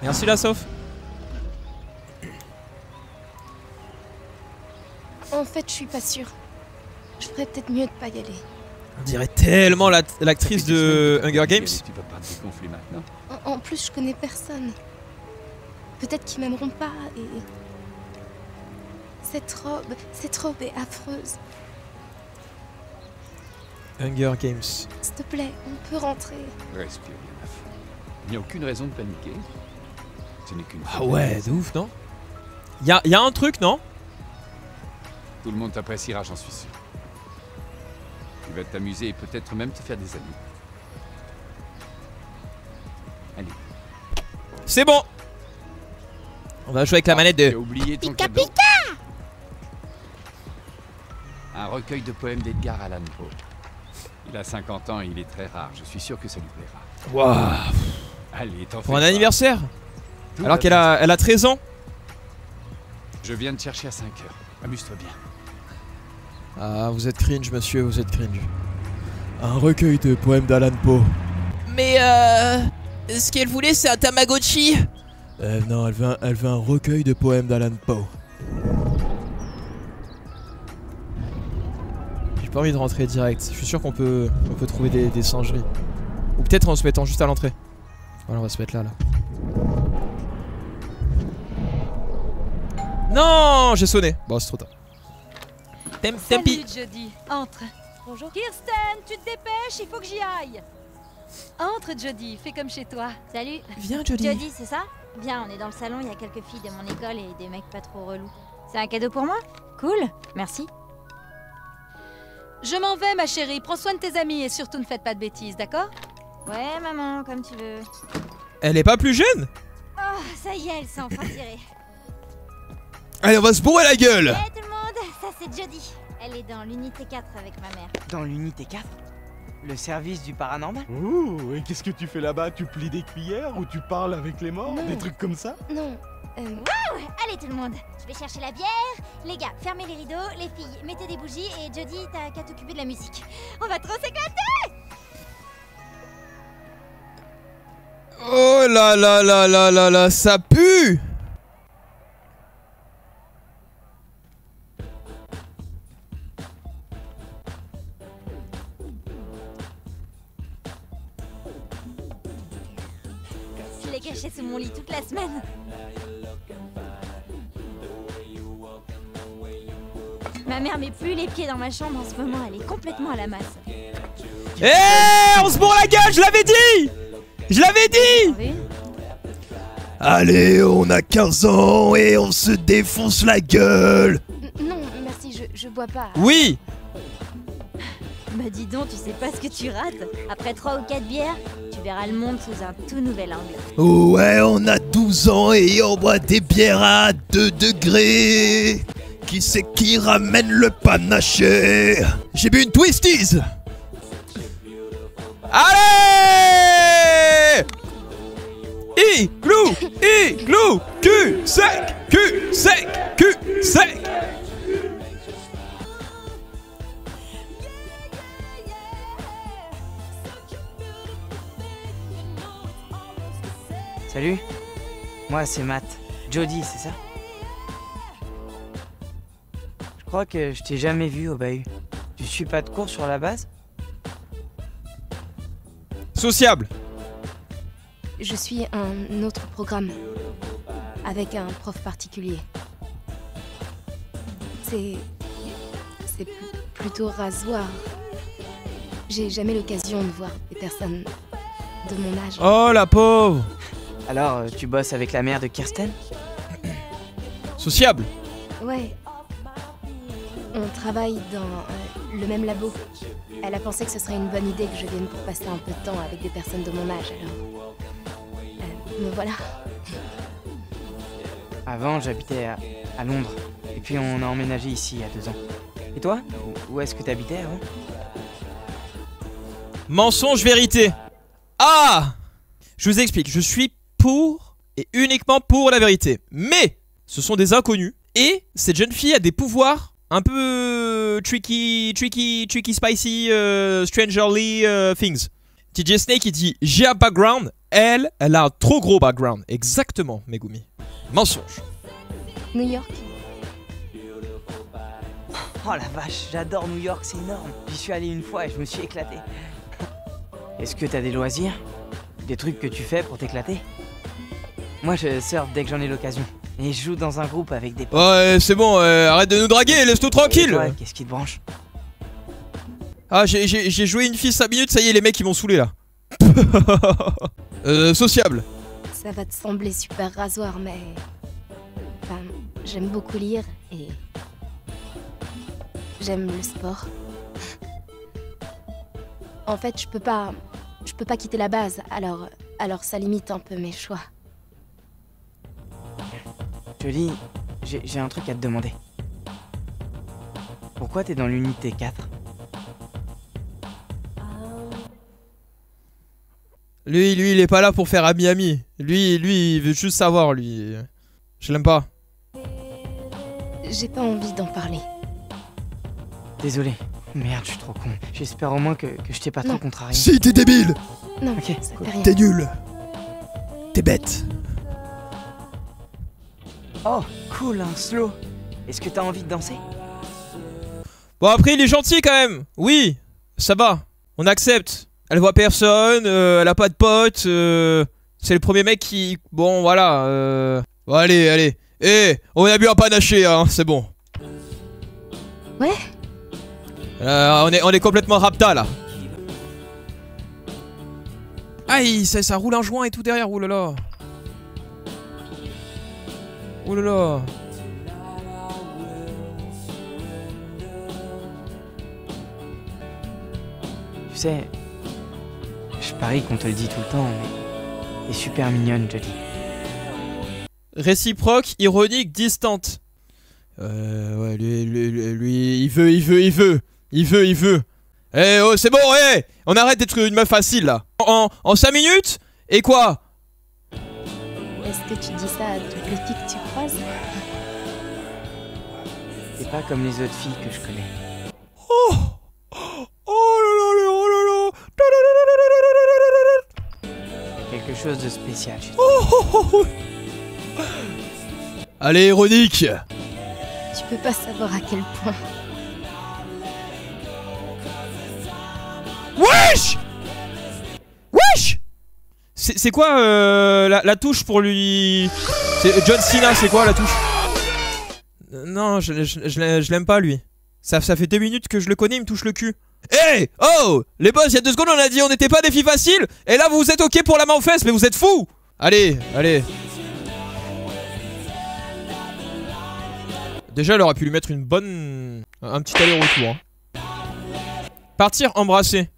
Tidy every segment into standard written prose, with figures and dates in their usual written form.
Merci la sauf. En fait, je suis pas sûre. Je ferais peut-être mieux de pas y aller. On dirait tellement l'actrice de Hunger Games. Tu vas pas te dégonfler maintenant. En plus, je connais personne. Peut-être qu'ils m'aimeront pas et... Cette robe est affreuse. Hunger Games. S'il te plaît, on peut rentrer. Respire bien, ma fille. Il n'y a aucune raison de paniquer. Ce n'est qu'une... Ah ouais, de ouf, non? Y a un truc, non? Tout le monde t'appréciera, j'en suis sûr. Tu vas t'amuser et peut-être même te faire des amis. Allez. C'est bon. On va jouer avec la manette Tu as de... oublié ton Pika cadeau. Un recueil de poèmes d'Edgar Allan Poe. Il a 50 ans et il est très rare. Je suis sûr que ça lui plaira. Waouh. Allez, t'en fais Pour un pas. anniversaire. Tout Alors va qu'elle bien. a 13 ans. Je viens de chercher à 5 heures. Amuse-toi bien. Ah, vous êtes cringe, monsieur, vous êtes cringe. Un recueil de poèmes d'Alan Poe. Mais ce qu'elle voulait, c'est un Tamagotchi. Non, elle veut un recueil de poèmes d'Alan Poe. J'ai pas envie de rentrer direct. Je suis sûr qu'on peut trouver des singeries. Ou peut-être en se mettant juste à l'entrée. Voilà, on va se mettre là. Non, j'ai sonné. Bon, c'est trop tard. Tempi. Salut Jody, entre. Bonjour. Kirsten, tu te dépêches, il faut que j'y aille. Entre Jody, fais comme chez toi. Salut. Viens, Jody. Jody, c'est ça? Bien, on est dans le salon, il y a quelques filles de mon école et des mecs pas trop relous. C'est un cadeau pour moi? Cool, merci. Je m'en vais ma chérie, prends soin de tes amis et surtout ne faites pas de bêtises, d'accord? Ouais, maman, comme tu veux. Elle est pas plus jeune? Oh, ça y est, elle s'est enfin tirée. Allez, on va se bourrer la gueule. Hey tout le monde, ça c'est Jody. Elle est dans l'unité 4 avec ma mère. Dans l'unité 4? Le service du paranormal? Ouh, et qu'est-ce que tu fais là-bas? Tu plies des cuillères ou tu parles avec les morts? Non. Des trucs comme ça? Non, Allez tout le monde, je vais chercher la bière. Les gars, fermez les rideaux, les filles, mettez des bougies et Jody, t'as qu'à t'occuper de la musique. On va trop s'éclater. Oh là là là là là là, ça pue. Je l'ai caché sous mon lit toute la semaine. Ma mère met plus les pieds dans ma chambre en ce moment, elle est complètement à la masse. Eh, on se bourre la gueule, je l'avais dit. Je l'avais dit. Oui. Allez, on a 15 ans et on se défonce la gueule. non, merci, je bois pas. Oui. Bah dis donc, tu sais pas ce que tu rates. Après 3 ou 4 bières, tu verras le monde sous un tout nouvel angle. Ouais, on a 12 ans et on boit des bières à 2 degrés. Qui c'est qui ramène le panaché? J'ai bu une Twisties. Allez. Igloo, igloo, cul sec, cul sec, cul sec. Salut. Moi, c'est Matt. Jody, c'est ça? Je crois que je t'ai jamais vu au bahut. Tu suis pas de cours sur la base? Sociable. Je suis un autre programme. Avec un prof particulier. C'est plutôt rasoir. J'ai jamais l'occasion de voir des personnes de mon âge. Oh la pauvre. Alors, tu bosses avec la mère de Kirsten? Sociable. Ouais. On travaille dans le même labo. Elle a pensé que ce serait une bonne idée que je vienne pour passer un peu de temps avec des personnes de mon âge, alors... me voilà. Avant, j'habitais à Londres. Et puis on a emménagé ici il y a 2 ans. Et toi? Où est-ce que t'habitais avant? Mensonge, vérité. Ah. Je vous explique, je suis pour et uniquement pour la vérité. Mais ce sont des inconnus. Et cette jeune fille a des pouvoirs un peu tricky, spicy, strangerly things. TJ Snake il dit j'ai un background Elle a un trop gros background. Exactement, Megumi. Mensonge. New York. Oh la vache, j'adore New York, c'est énorme. J'y suis allé une fois et je me suis éclaté. Est-ce que t'as des loisirs? Des trucs que tu fais pour t'éclater? Moi je surfe dès que j'en ai l'occasion. Et je joue dans un groupe avec des potes. Ouais, c'est bon, arrête de nous draguer, laisse-nous tranquille. Ouais, qu'est-ce qui te branche? Ah, j'ai joué une fille 5 minutes, ça y est, les mecs ils m'ont saoulé là. Sociable. Ça va te sembler super rasoir, mais... Enfin, j'aime beaucoup lire et... J'aime le sport. En fait, je peux pas quitter la base, alors ça limite un peu mes choix. Jodie, j'ai un truc à te demander. Pourquoi t'es dans l'unité 4? Lui, il est pas là pour faire ami-ami. Lui, il veut juste savoir, lui. Je l'aime pas. J'ai pas envie d'en parler. Désolé. Merde, je suis trop con. J'espère au moins que je t'ai pas trop contrarié. Si, t'es débile. Non, Ok, ça fait rien. T'es nul. T'es bête. Oh, cool, un slow. Est-ce que t'as envie de danser? Bon, après, il est gentil quand même. Oui, ça va. On accepte. Elle voit personne, elle a pas de potes. C'est le premier mec qui... Bon, voilà. Bon, allez. Eh, on a bu un panaché, hein, c'est bon. Ouais. On est complètement rapta, là. Aïe, ça roule un joint et tout derrière, oulala. Oulala. Tu sais, je parie qu'on te le dit tout le temps, mais t'es super mignonne, Jodie. Réciproque, ironique, distante. Ouais, lui, il veut. Eh, oh, c'est bon, eh, on arrête d'être une meuf facile, là. En 5 minutes? Et quoi? Est-ce que tu dis ça à toutes les filles que tu croises? T'es pas comme les autres filles que je connais. Oh là là. Y'a quelque chose de spécial chez toi. Oh. Allez, ironique. Tu peux pas savoir à quel point. Wesh. C'est quoi la touche pour lui? C'est John Cena, c'est quoi la touche? Non, je l'aime pas lui. Ça fait 2 minutes que je le connais, il me touche le cul. Hey! Oh! Les boss, il y a 2 secondes on a dit on n'était pas des filles faciles. Et là vous êtes ok pour la main aux fesses, mais vous êtes fous. Allez. Déjà elle aurait pu lui mettre une bonne... Un petit aller-retour, hein. Partir embrasser.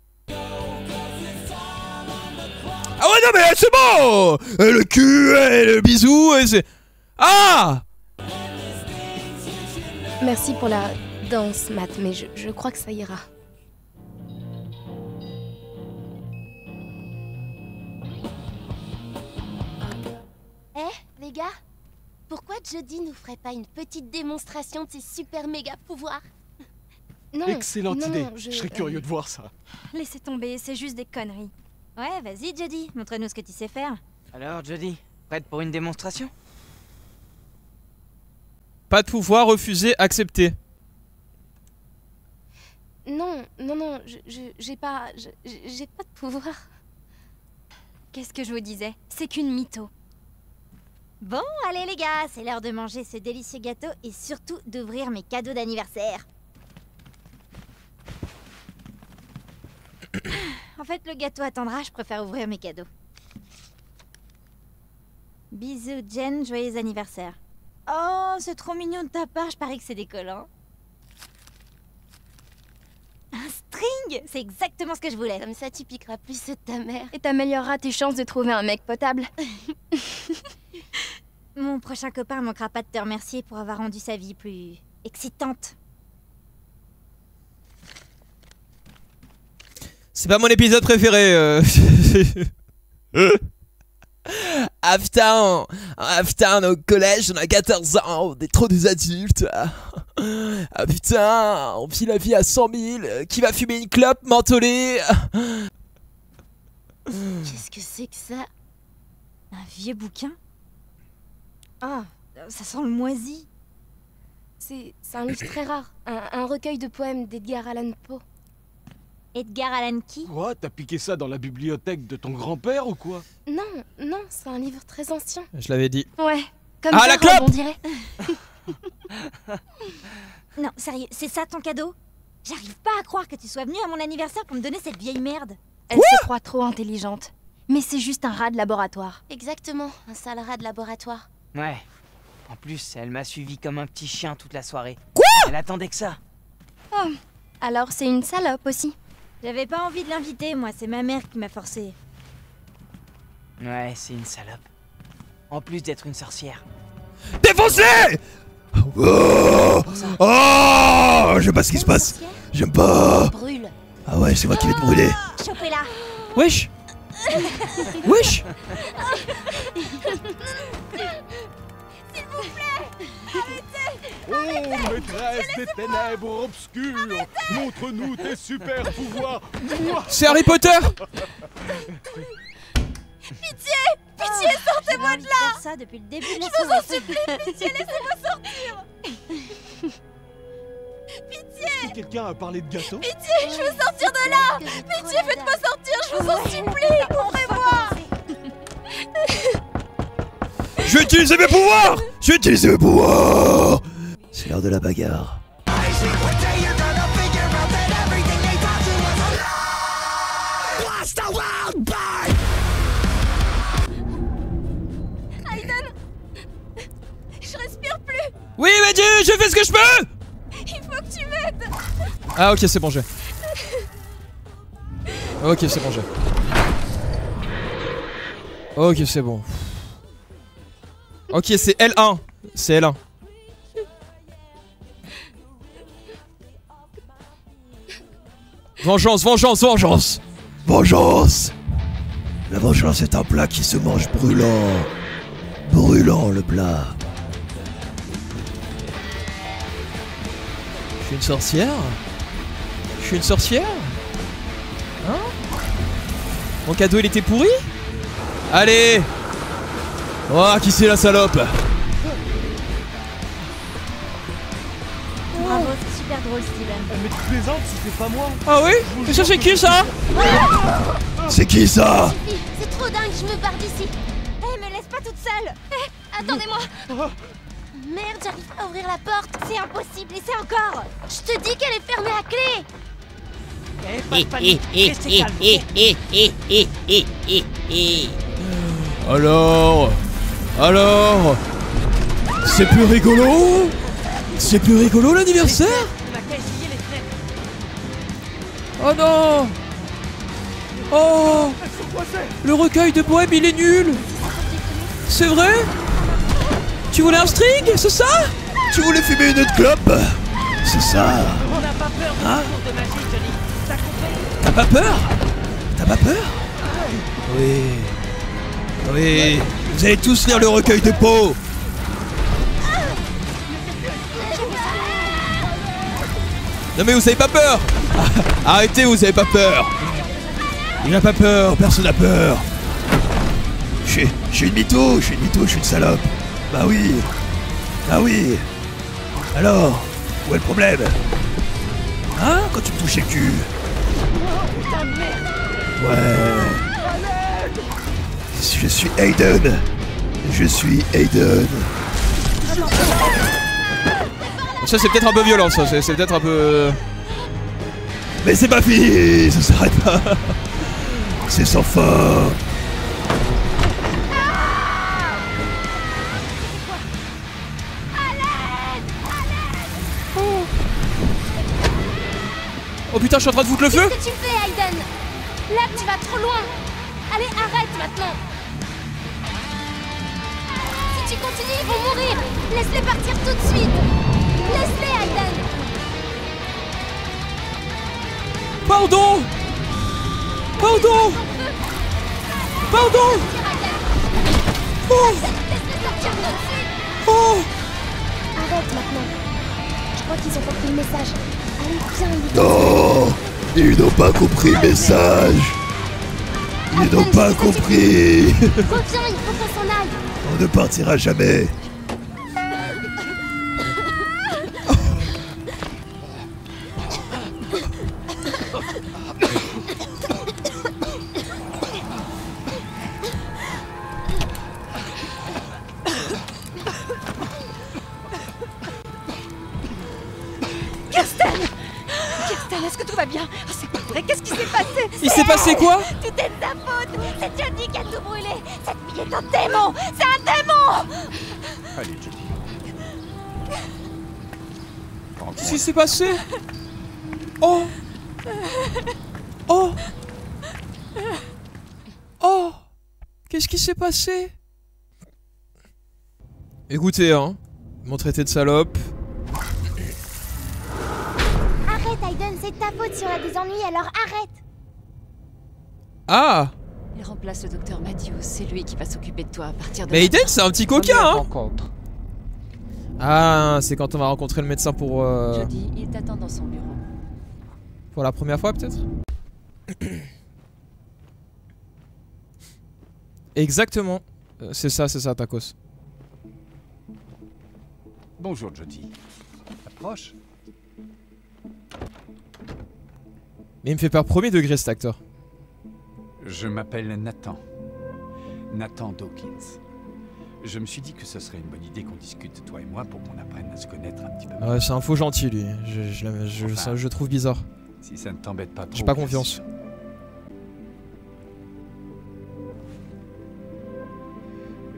Ah ouais non mais c'est bon. Le cul, le bisou, c'est... Ah! Merci pour la danse, Matt, mais je crois que ça ira. Les gars, pourquoi Jodie nous ferait pas une petite démonstration de ses super méga pouvoirs? Non. Excellente idée. Je serais curieux de voir ça. Laissez tomber, c'est juste des conneries. Ouais, vas-y, Jodie, montre-nous ce que tu sais faire. Alors, Jodie, prête pour une démonstration? Pas de pouvoir, refuser, accepter. Non, j'ai pas de pouvoir. Qu'est-ce que je vous disais? C'est qu'une mytho. Bon, allez les gars, c'est l'heure de manger ce délicieux gâteau et surtout d'ouvrir mes cadeaux d'anniversaire. En fait, le gâteau attendra, je préfère ouvrir mes cadeaux. Bisous Jen, joyeux anniversaire. Oh, c'est trop mignon de ta part, je parie que c'est décollant. Un string! C'est exactement ce que je voulais. Comme ça, tu piqueras plus ceux de ta mère. Et t'amélioreras tes chances de trouver un mec potable. Mon prochain copain manquera pas de te remercier pour avoir rendu sa vie plus excitante. C'est pas mon épisode préféré. Putain, au collège, on a 14 ans, on est trop des adultes. Ah putain, on vit la vie à 100 000. Qui va fumer une clope, mentholée? Qu'est-ce que c'est que ça? Un vieux bouquin? Ah, Ça sent le moisi. c'est un livre très rare. Un recueil de poèmes d'Edgar Allan Poe. Edgar Allan qui? Quoi? T'as piqué ça dans la bibliothèque de ton grand-père ou quoi? Non, non, c'est un livre très ancien. Je l'avais dit. Ouais, comme Ah, ça, la clope on dirait. Non, sérieux, c'est ça ton cadeau? J'arrive pas à croire que tu sois venu à mon anniversaire pour me donner cette vieille merde. Elle se croit trop intelligente. Mais c'est juste un rat de laboratoire. Exactement, un sale rat de laboratoire. Ouais. En plus, elle m'a suivi comme un petit chien toute la soirée. Quoi? Elle attendait que ça. Oh, alors c'est une salope aussi. J'avais pas envie de l'inviter, moi, c'est ma mère qui m'a forcé. Ouais, c'est une salope. En plus d'être une sorcière. Défoncez! Oh, oh, j'aime pas ce qui se passe. J'aime pas. Brûle. Ah ouais, c'est moi qui vais te brûler. Chopez-la! Wesh. Wesh. Oh, maîtresse des ténèbres obscures, montre-nous tes super pouvoirs. C'est Harry Potter. Pitié, sortez-moi de là! Ça depuis le début de la soirée. Je vous en supplie, pitié, laissez-moi sortir! Si quelqu'un a parlé de gâteau? Pitié, je veux sortir de là! Pitié, faites-moi sortir, je vous en supplie! Ouvrez-moi! Je vais utiliser mes pouvoirs. Je vais utiliser mes pouvoirs. C'est l'heure de la bagarre. Je respire plus! Oui, mais Dieu, je fais ce que je peux. Il faut que tu m'aides! Ah ok, c'est bon, j'ai. Ok, c'est bon, j'ai. Ok, c'est bon. Ok, c'est L1. C'est L1. Vengeance, vengeance, vengeance. Vengeance. La vengeance est un plat qui se mange brûlant. Brûlant le plat. Je suis une sorcière? Je suis une sorcière? Hein? Mon cadeau il était pourri? Allez! Oh, qui c'est la salope? Bravo, c'est super drôle, Steven. Mais tu plaisantes, c'était pas moi. Ah oui? Mais ça c'est qui ça? C'est qui ça? C'est trop dingue, je me barre d'ici. Me laisse pas toute seule! Attendez-moi. Merde, j'arrive pas à ouvrir la porte. C'est impossible, essaie encore! Je te dis qu'elle est fermée à clé. Pas de panique, restez calme. Alors c'est plus rigolo? C'est plus rigolo l'anniversaire? On a qu'à essayer les fenêtres. Oh non! Oh! Le recueil de poèmes il est nul! C'est vrai? Tu voulais un string? C'est ça? Tu voulais fumer une autre clope? C'est ça? On n'a pas peur de Hein? tour de magie, Johnny. T'as compris? T'as pas peur? T'as pas peur? Oui. Oui. Vous allez tous lire le recueil de Poe. Non mais vous avez pas peur! Arrêtez, vous avez pas peur! Il n'a pas peur, personne n'a peur. Je suis une mytho, je suis une salope. Bah oui. Bah oui. Alors, où est le problème? Hein, quand tu me touches le cul? Ouais. Je suis Aiden. Je suis Aiden. Ça c'est peut-être un peu violent ça, c'est peut-être un peu... Mais c'est pas fini, ça s'arrête pas. C'est sans fin. Oh putain, je suis en train de foutre le feu! Qu'est-ce que tu fais, Aiden? Là, tu vas trop loin. Allez, arrête maintenant. Si tu continues, ils vont mourir. Laisse-les partir tout de suite. Laisse-les, Aiden. Pardon! Pardon! Pardon! Oh! Laisse-les sortir tout de suite. Oh! Arrête maintenant. Je crois qu'ils ont compris le message. Allez, viens, Lily. Non, ils n'ont pas compris le message. Ils n'ont pas compris. Reviens, il faut qu'on s'en aille. On ne partira jamais. Kirsten, est-ce que tout va bien? Oh, c'est pas vrai, qu'est-ce qui s'est passé? Il s'est passé quoi? Tout est de ta faute. C'est Jody qui a tout brûlé. Cette fille est un démon. C'est un démon. Allez, Jody. Qu'est-ce qui s'est passé? Oh! Oh! Oh! Qu'est-ce qui s'est passé? Écoutez, hein. Ils m'ont traité de salope. Arrête, Aiden, c'est ta faute si on a des ennuis, alors arrête. Ah! Il remplace le docteur Matthews, c'est lui qui va s'occuper de toi à partir de... Mais Aiden, c'est un petit coquin, hein! Rencontre. Ah, c'est quand on va rencontrer le médecin pour... Jody, il t'attend dans son bureau. Pour la première fois, peut-être? Exactement. C'est ça, Tacos. Bonjour, Jody. Approche. Mais il me fait peur premier degré, cet acteur. Je m'appelle Nathan. Nathan Dawkins. Je me suis dit que ce serait une bonne idée qu'on discute, toi et moi, pour qu'on apprenne à se connaître un petit peu. Ouais, c'est un faux gentil, lui. Je trouve bizarre. Si ça ne t'embête pas trop... J'ai pas confiance.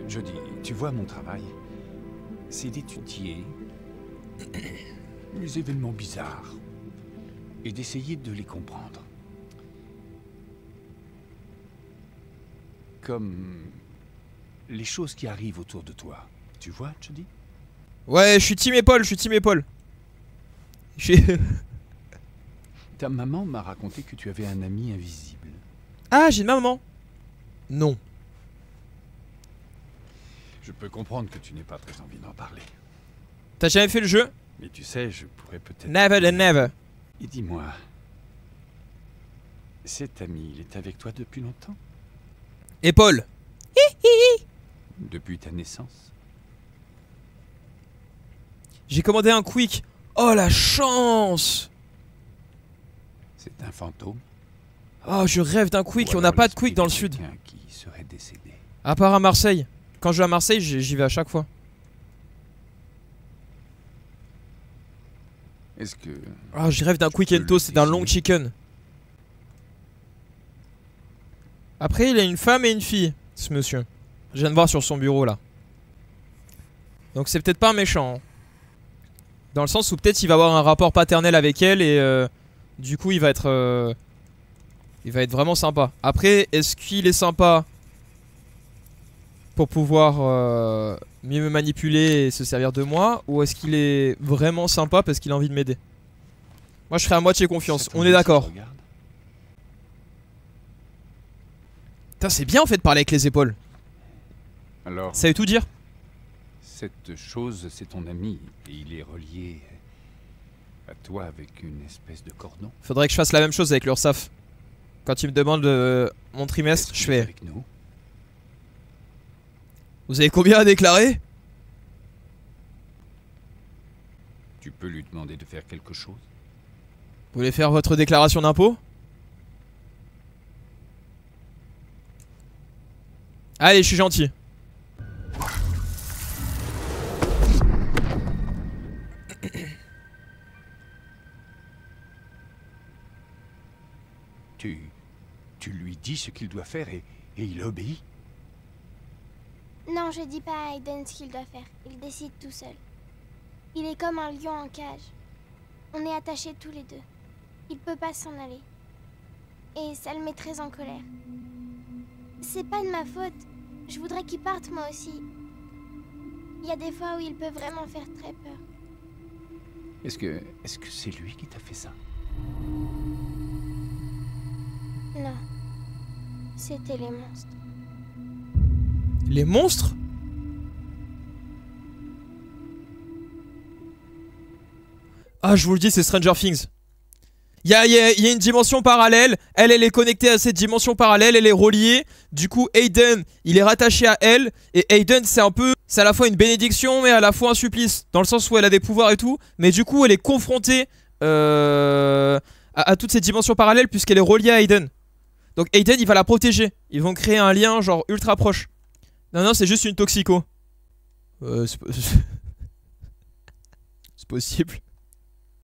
Jody, tu vois mon travail, c'est d'étudier les événements bizarres et d'essayer de les comprendre. Comme les choses qui arrivent autour de toi. Tu vois, Jody? Ouais, je suis team épaule, Ta maman m'a raconté que tu avais un ami invisible. Ah, j'ai une maman. Non. Je peux comprendre que tu n'aies pas très envie d'en parler. T'as jamais fait le jeu? Mais tu sais, je pourrais peut-être... Never and never. Et dis-moi, cet ami, il est avec toi depuis longtemps? Épaule. Depuis ta naissance? J'ai commandé un quick. Oh la chance! C'est un fantôme? Oh, je rêve d'un quick. On n'a pas de quick dans le sud. Qui serait décédé. À part à Marseille. Quand je vais à Marseille, j'y vais à chaque fois. Est-ce que... Oh, je rêve d'un quick and toast et d'un long chicken. Après, il a une femme et une fille, ce monsieur. Je viens de voir sur son bureau, là. Donc c'est peut-être pas un méchant. Hein. Dans le sens où peut-être il va avoir un rapport paternel avec elle et du coup il va être vraiment sympa. Après, est-ce qu'il est sympa pour pouvoir mieux me manipuler et se servir de moi, ou est-ce qu'il est vraiment sympa parce qu'il a envie de m'aider? Moi je ferai à moitié confiance, on est d'accord. Putain, c'est bien en fait de parler avec les épaules. Alors, ça veut tout dire. Cette chose, c'est ton ami, et il est relié à toi avec une espèce de cordon. Faudrait que je fasse la même chose avec l'URSSAF. Quand il me demande mon trimestre, je fais... Avec nous? Vous avez combien à déclarer? Tu peux lui demander de faire quelque chose? Vous voulez faire votre déclaration d'impôt? Allez, je suis gentil. Tu lui dis ce qu'il doit faire et il obéit? Non, je dis pas à Aiden ce qu'il doit faire. Il décide tout seul. Il est comme un lion en cage. On est attachés tous les deux. Il peut pas s'en aller. Et ça le met très en colère. C'est pas de ma faute. Je voudrais qu'il parte moi aussi. Il y a des fois où il peut vraiment faire très peur. Est-ce que c'est lui qui t'a fait ça? Non. C'était les monstres. Les monstres? Ah, je vous le dis, c'est Stranger Things. Il y a une dimension parallèle. Elle est connectée à cette dimension parallèle. Elle est reliée. Du coup, Aiden, il est rattaché à elle. Et Aiden, c'est à la fois une bénédiction, mais à la fois un supplice. Dans le sens où elle a des pouvoirs et tout. Mais du coup, elle est confrontée à toutes ces dimensions parallèles, puisqu'elle est reliée à Aiden. Donc Aiden, il va la protéger. Ils vont créer un lien genre ultra proche. Non, c'est juste une toxico. C'est possible.